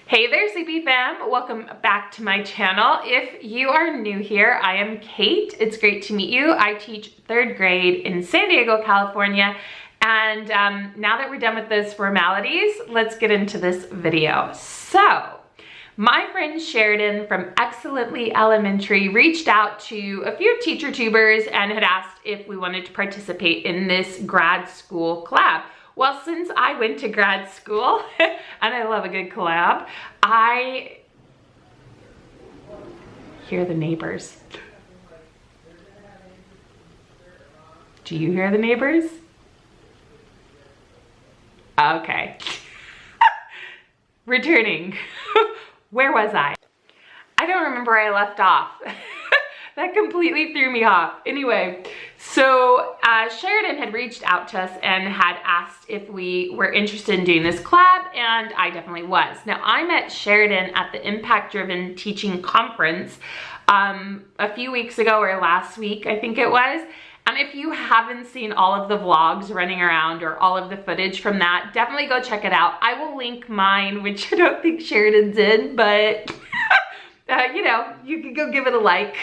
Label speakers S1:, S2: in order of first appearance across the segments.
S1: Hey there, Sleepy fam. Welcome back to my channel. If you are new here, I am Kate. It's great to meet you. I teach 3rd grade in San Diego, California. And now that we're done with those formalities, let's get into this video. So, my friend Sharidan from Excellently Elementary reached out to a few teacher tubers and had asked if we wanted to participate in this grad school collab. Well, since I went to grad school, and I love a good collab, I hear the neighbors. Do you hear the neighbors? Okay. Returning. Where was I? I don't remember where I left off. That completely threw me off. Anyway, so Sharidan had reached out to us and had asked if we were interested in doing this collab, and I definitely was. Now, I met Sharidan at the Impact Driven Teaching Conference a few weeks ago, or last week, I think it was. And if you haven't seen all of the vlogs running around or all of the footage from that, definitely go check it out. I will link mine, which I don't think Sharidan did, but you know, you can go give it a like.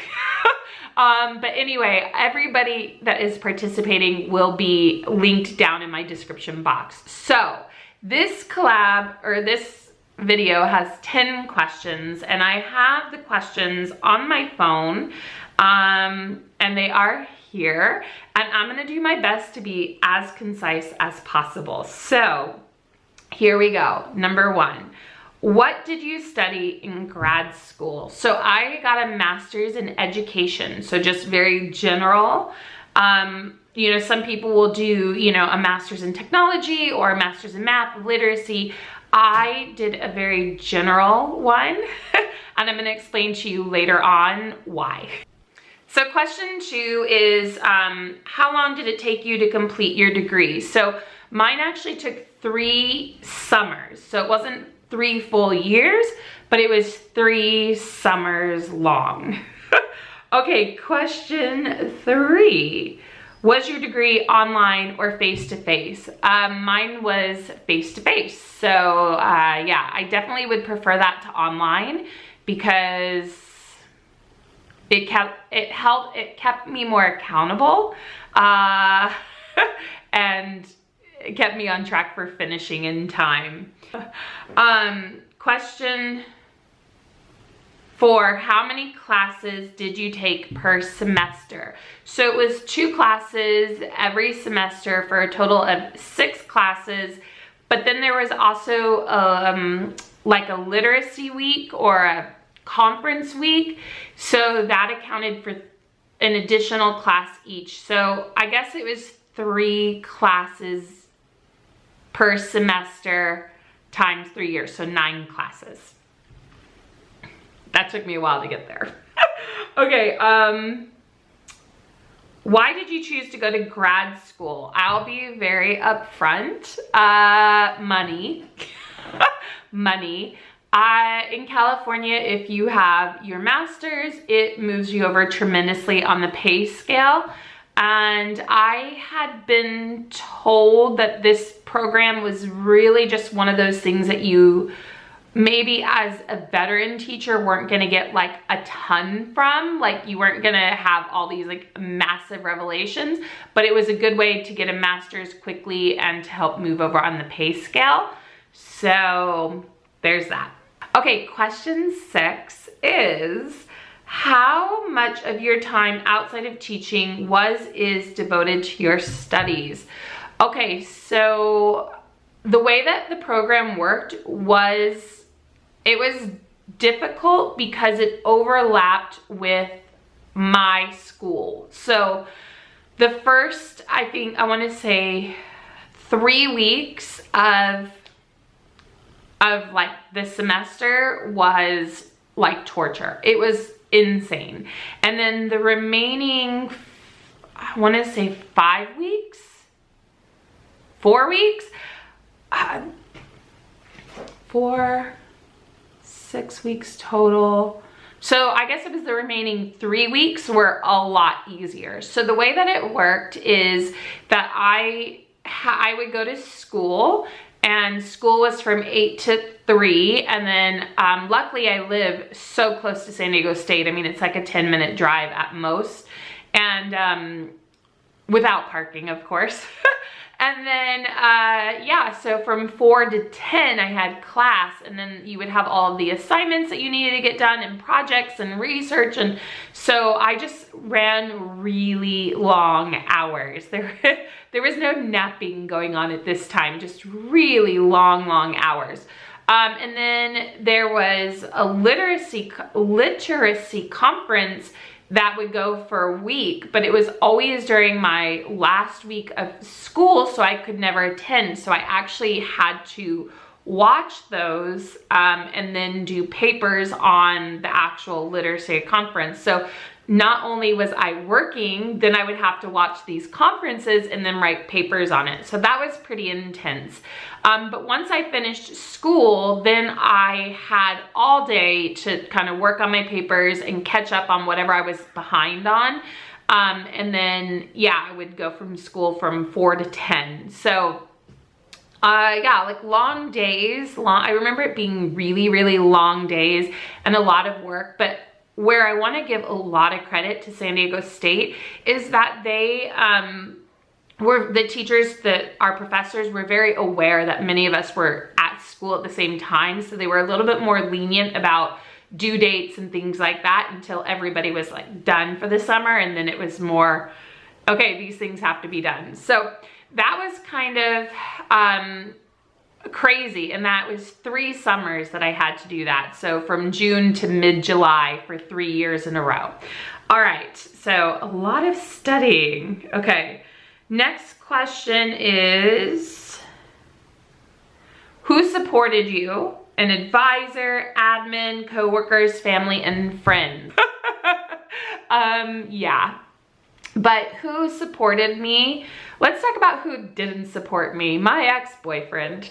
S1: But anyway, everybody that is participating will be linked down in my description box. So this collab, or this video, has 10 questions, and I have the questions on my phone, and they are here, and I'm gonna do my best to be as concise as possible. So here we go. Number 1. What did you study in grad school? So I got a master's in education, so just very general. You know, some people will do, you know, a master's in technology or a master's in math, literacy. I did a very general one, and I'm gonna explain to you later on why. So question 2 is, how long did it take you to complete your degree? So mine actually took 3 summers. So it wasn't 3 full years, but it was 3 summers long. Okay, question 3. Was your degree online or face-to-face? Mine was face-to-face. So yeah, I definitely would prefer that to online because it kept me more accountable, and it kept me on track for finishing in time. Question 4, how many classes did you take per semester? So it was 2 classes every semester for a total of 6 classes, but then there was also like a literacy week or a conference week, so that accounted for an additional class each. So I guess it was 3 classes per semester times 3 years, so 9 classes. That took me a while to get there. Okay, why did you choose to go to grad school? I'll be very upfront. Money. Money. In California, if you have your master's, it moves you over tremendously on the pay scale. And I had been told that this program was really just one of those things that you maybe as a veteran teacher weren't gonna get like a ton from. Like you weren't gonna have all these like massive revelations, but it was a good way to get a master's quickly and to help move over on the pay scale. So there's that. Okay, question 6 is, how much of your time outside of teaching is devoted to your studies? Okay, so the way that the program worked was, it was difficult because it overlapped with my school. So the first, I think, I wanna say 3 weeks of like the semester was like torture. It was insane. And then the remaining, I want to say 5 weeks, 4 weeks, 6 weeks total. So I guess it was the remaining 3 weeks were a lot easier. So the way that it worked is that I would go to school, and school was from 8 to 3. And then luckily I live so close to San Diego State. I mean, it's like a 10-minute drive at most, and without parking, of course. And then, yeah, so from 4 to 10, I had class, and then you would have all of the assignments that you needed to get done and projects and research. And so I just ran really long hours. There was no napping going on at this time, just really long hours. And then there was a literacy conference that would go for a week, but it was always during my last week of school, so I could never attend. So I actually had to watch those and then do papers on the actual literacy conference. So not only was I working, then I would have to watch these conferences and then write papers on it. So that was pretty intense. But once I finished school, then I had all day to kind of work on my papers and catch up on whatever I was behind on. And then, yeah, I would go from school from 4 to 10. So yeah, like long days, I remember it being really long days and a lot of work. But where I want to give a lot of credit to San Diego State is that they were, the teachers, our professors were very aware that many of us were at school at the same time. So they were a little bit more lenient about due dates and things like that until everybody was like done for the summer. And then it was more, okay, these things have to be done. So that was kind of crazy, and that was 3 summers that I had to do that. So from June to mid-July for 3 years in a row. All right, so a lot of studying. Okay, next question is, who supported you? An advisor, admin, coworkers, family, and friends. Yeah. But who supported me? Let's talk about who didn't support me. My ex-boyfriend.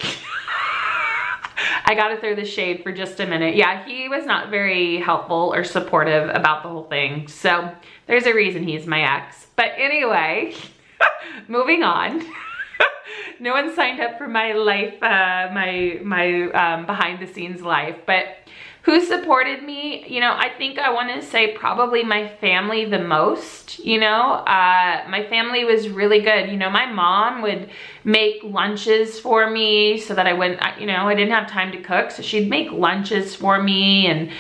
S1: I gotta throw the shade for just a minute. Yeah, he was not very helpful or supportive about the whole thing. So there's a reason he's my ex. But anyway, moving on. No one signed up for my life, my behind the scenes life. But who supported me? You know, I think I want to say probably my family the most. You know, my family was really good. You know, my mom would make lunches for me so that I wouldn't, you know, I didn't have time to cook. So she'd make lunches for me. And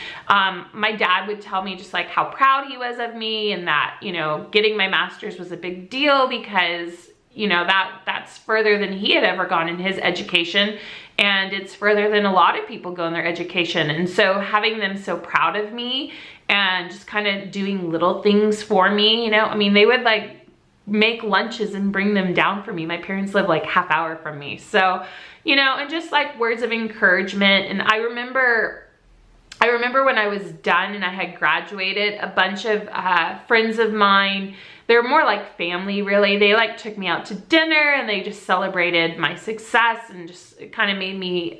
S1: my dad would tell me just like how proud he was of me, and that, you know, getting my master's was a big deal because, you know, that's further than he had ever gone in his education. And it's further than a lot of people go in their education. And so having them so proud of me and just kind of doing little things for me, you know, I mean, they would like make lunches and bring them down for me. My parents live like half hour from me. So, you know, and just like words of encouragement. And I remember when I was done and I had graduated, a bunch of friends of mine, they were more like family really. They like took me out to dinner and they just celebrated my success, and just it kind of made me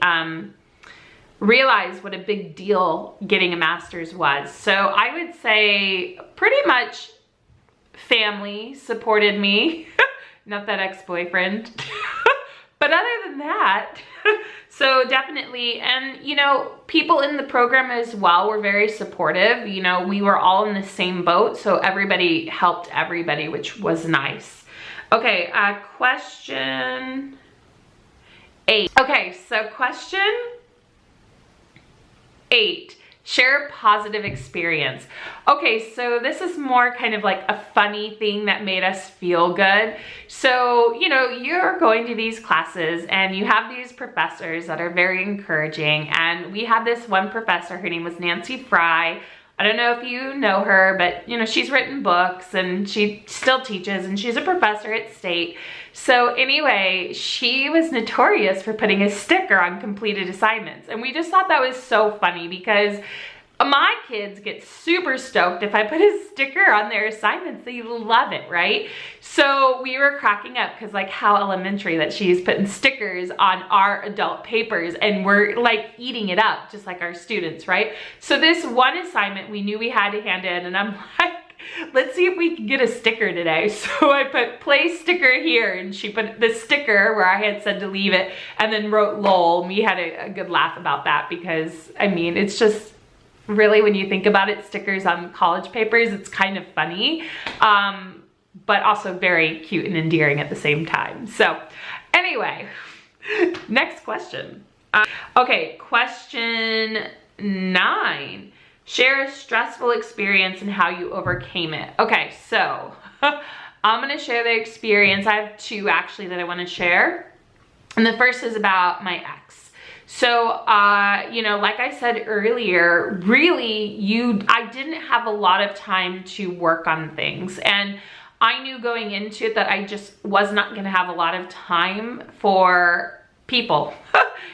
S1: realize what a big deal getting a master's was. So I would say pretty much family supported me, not that ex-boyfriend. But other than that, so definitely, and you know, people in the program as well were very supportive. You know, we were all in the same boat, so everybody helped everybody, which was nice. Okay, question 8. Okay, so question 8. Share a positive experience. Okay, so this is more kind of like a funny thing that made us feel good. So, you know, you're going to these classes and you have these professors that are very encouraging. And we had this one professor, her name was Nancy Fry. I don't know if you know her, but you know, she's written books and she still teaches, and she's a professor at State. So anyway, she was notorious for putting a sticker on completed assignments. And we just thought that was so funny because my kids get super stoked if I put a sticker on their assignments. They love it, right? So we were cracking up because like how elementary that she's putting stickers on our adult papers, and we're like eating it up just like our students, right? So this one assignment we knew we had to hand in, and I'm like, let's see if we can get a sticker today. So I put play sticker here, and she put the sticker where I had said to leave it and then wrote lol. And we had a good laugh about that because, I mean, it's just really, when you think about it, stickers on college papers, it's kind of funny, but also very cute and endearing at the same time. So anyway, next question. Okay, question 9. Share a stressful experience and how you overcame it. Okay, so I'm gonna share the experience. I have 2 actually that I wanna share. And the first is about my ex. So, you know, like I said earlier, really, I didn't have a lot of time to work on things. And I knew going into it that I just was not gonna have a lot of time for people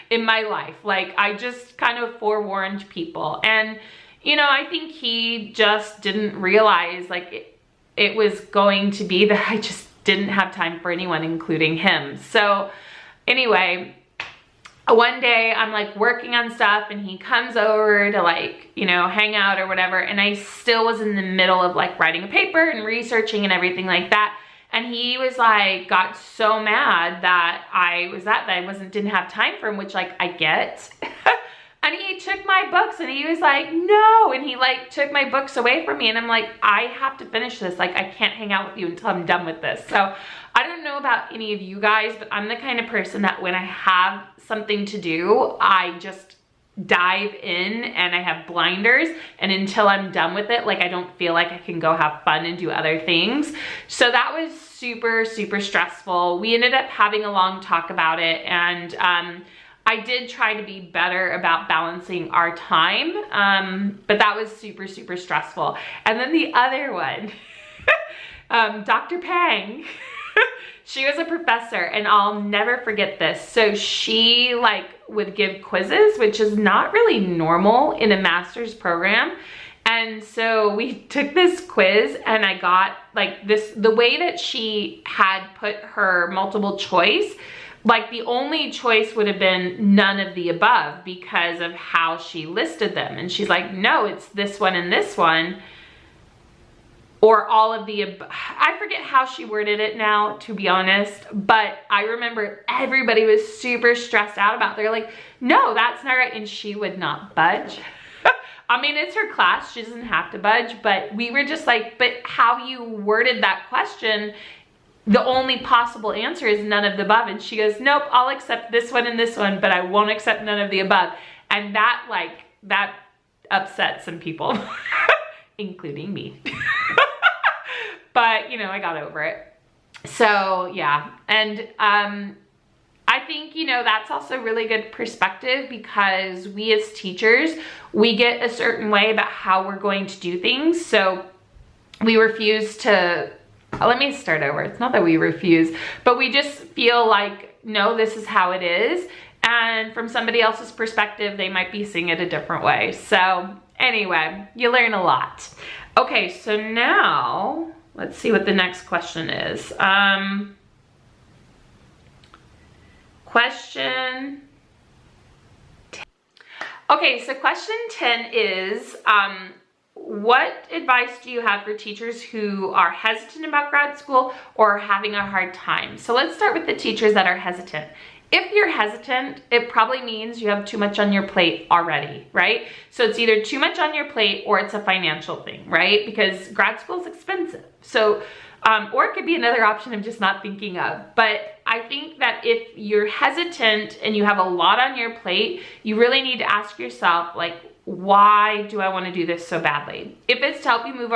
S1: in my life. Like, I just kind of forewarned people. And you know, I think he just didn't realize like it was going to be that I just didn't have time for anyone, including him. So anyway, one day I'm like working on stuff and he comes over to like, you know, hang out or whatever. And I still was in the middle of like writing a paper and researching and everything like that. And he was like, got so mad that I didn't have time for him, which like I get. And he took my books and he was like, no. And he like took my books away from me. And I'm like, I have to finish this. Like, I can't hang out with you until I'm done with this. So I don't know about any of you guys, but I'm the kind of person that when I have something to do, I just dive in and I have blinders. And until I'm done with it, like I don't feel like I can go have fun and do other things. So that was super, super stressful. We ended up having a long talk about it. And, I did try to be better about balancing our time, but that was super, super stressful. And then the other one, Dr. Pang, she was a professor and I'll never forget this. So she like would give quizzes, which is not really normal in a master's program. And so we took this quiz and I got like this, the way that she had put her multiple choice, like the only choice would have been none of the above because of how she listed them. And she's like, no, it's this one and this one, or all of the above. I forget how she worded it now, to be honest, but I remember everybody was super stressed out about it. They're like, no, that's not right. And she would not budge. I mean, it's her class, she doesn't have to budge, but we were just like, but how you worded that question, the only possible answer is none of the above. And she goes, nope, I'll accept this one and this one, but I won't accept none of the above. And that like, that upset some people, including me. But you know, I got over it. So yeah. And I think, you know, that's also really good perspective because we as teachers, we get a certain way about how we're going to do things. So we refuse to, let me start over. It's not that we refuse, but we just feel like, no, this is how it is. And from somebody else's perspective, they might be seeing it a different way. So anyway, you learn a lot. Okay, so now let's see what the next question is. Question 10. Okay, so question 10 is, what advice do you have for teachers who are hesitant about grad school or are having a hard time? So let's start with the teachers that are hesitant. If you're hesitant, it probably means you have too much on your plate already, right? So it's either too much on your plate or it's a financial thing, right? Because grad school is expensive. So, or it could be another option I'm just not thinking of. But I think that if you're hesitant and you have a lot on your plate, you really need to ask yourself, like, why do I want to do this so badly? If it's to help you move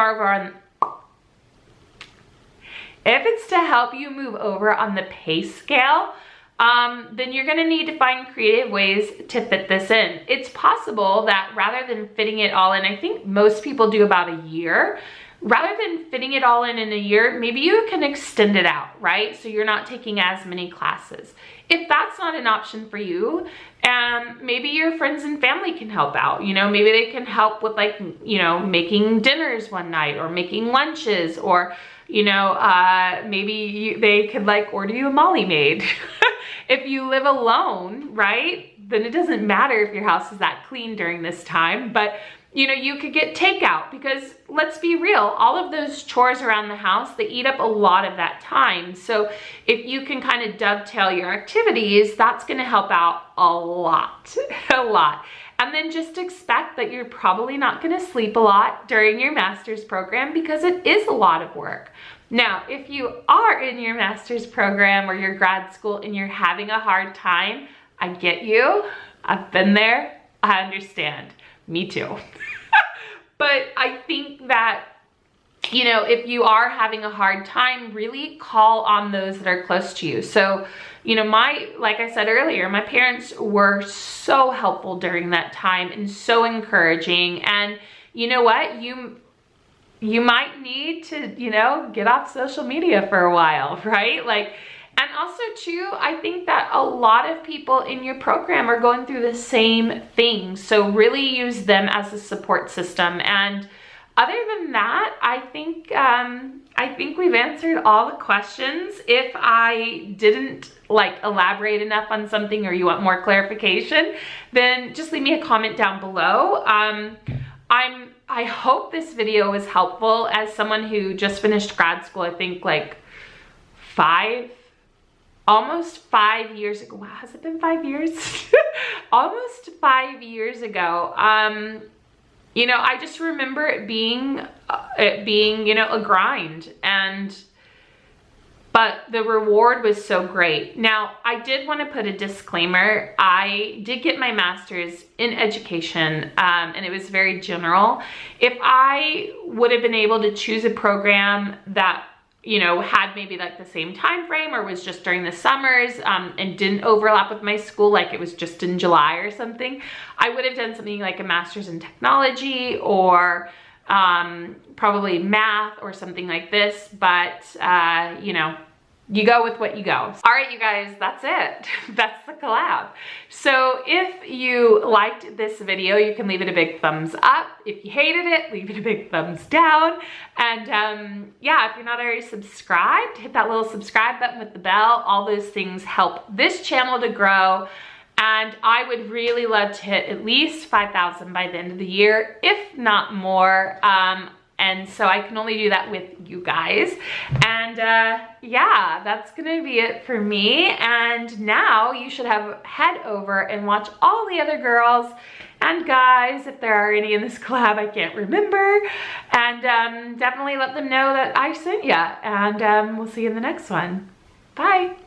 S1: over on the pay scale, then you're gonna need to find creative ways to fit this in. It's possible that rather than fitting it all in, I think most people do about a year, rather than fitting it all in a year, maybe you can extend it out, right? So you're not taking as many classes. If that's not an option for you, maybe your friends and family can help out. You know, maybe they can help with like, you know, making dinners one night or making lunches, or, you know, maybe they could like order you a Molly maid. If you live alone, right, then it doesn't matter if your house is that clean during this time. But you know, you could get takeout, because let's be real, all of those chores around the house, they eat up a lot of that time. So if you can kind of dovetail your activities, that's gonna help out a lot, a lot. And then just expect that you're probably not gonna sleep a lot during your master's program, because it is a lot of work. Now, if you are in your master's program or your grad school and you're having a hard time, I get you. I've been there, I understand. Me too. But I think that, you know, if you are having a hard time, really call on those that are close to you. So, you know, like I said earlier, my parents were so helpful during that time and so encouraging. And you know what? You might need to, you know, get off social media for a while, right? Like, and also too, I think that a lot of people in your program are going through the same thing. So really use them as a support system. And other than that, I think we've answered all the questions. If I didn't like elaborate enough on something, or you want more clarification, then just leave me a comment down below. I hope this video was helpful. As someone who just finished grad school, I think like almost 5 years ago. Wow, has it been 5 years? Almost 5 years ago. You know, I just remember it being, you know, a grind, but the reward was so great. Now, I did want to put a disclaimer. I did get my master's in education, and it was very general. If I would have been able to choose a program that, you know, had maybe like the same time frame, or was just during the summers, and didn't overlap with my school, like it was just in July or something, I would have done something like a master's in technology, or probably math or something like this. But you know, you go with what you go. All right, you guys, that's it. That's the collab. So if you liked this video, you can leave it a big thumbs up. If you hated it, leave it a big thumbs down. And yeah, if you're not already subscribed, hit that little subscribe button with the bell. All those things help this channel to grow. And I would really love to hit at least 5,000 by the end of the year, if not more. And so I can only do that with you guys. And yeah, that's gonna be it for me. And now you should head over and watch all the other girls and guys, if there are any in this collab, I can't remember. And definitely let them know that I sent ya. And we'll see you in the next one. Bye.